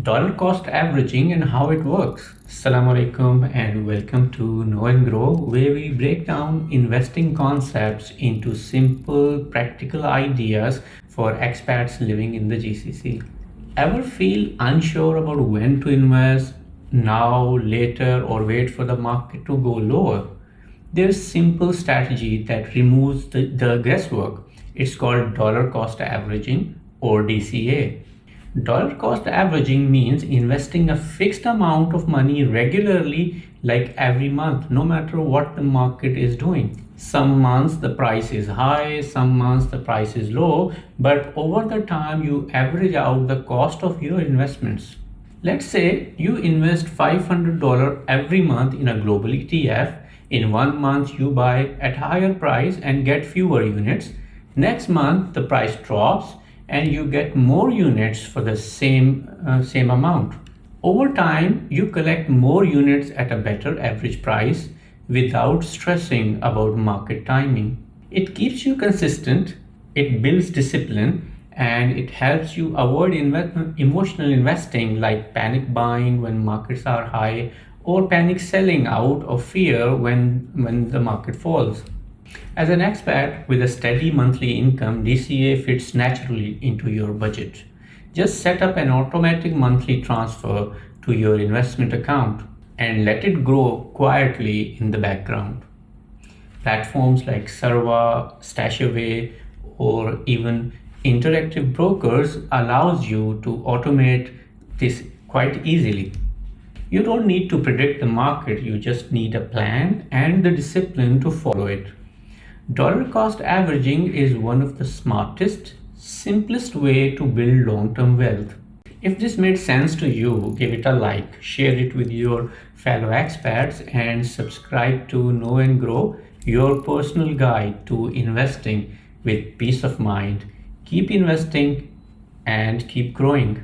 dollar cost averaging and how it works. Assalamu Alaikum and welcome to Know and Grow, where we break down investing concepts into simple, practical ideas for expats living in the GCC. Ever feel unsure about when to invest, now, later, or wait for the market to go lower? There's a simple strategy that removes the guesswork. It's called dollar cost averaging or DCA. Dollar cost averaging means investing a fixed amount of money regularly, like every month, no matter what the market is doing. Some months the price is high, some months the price is low, but over the time you average out the cost of your investments. Let's say you invest $500 every month in a global ETF. In 1 month you buy at higher price and get fewer units. Next month the price drops and you get more units for the same amount. Over time, you collect more units at a better average price without stressing about market timing. It keeps you consistent, it builds discipline, and it helps you avoid emotional investing like panic buying when markets are high or panic selling out of fear when the market falls. As an expat with a steady monthly income, DCA fits naturally into your budget. Just set up an automatic monthly transfer to your investment account and let it grow quietly in the background. Platforms like Serva, Stashaway, or even interactive brokers allows you to automate this quite easily. You don't need to predict the market, you just need a plan and the discipline to follow it. Dollar cost averaging is one of the smartest, simplest way to build long-term wealth. If this made sense to you, give it a like, share it with your fellow expats, and subscribe to Know and Grow, your personal guide to investing with peace of mind. Keep investing and keep growing.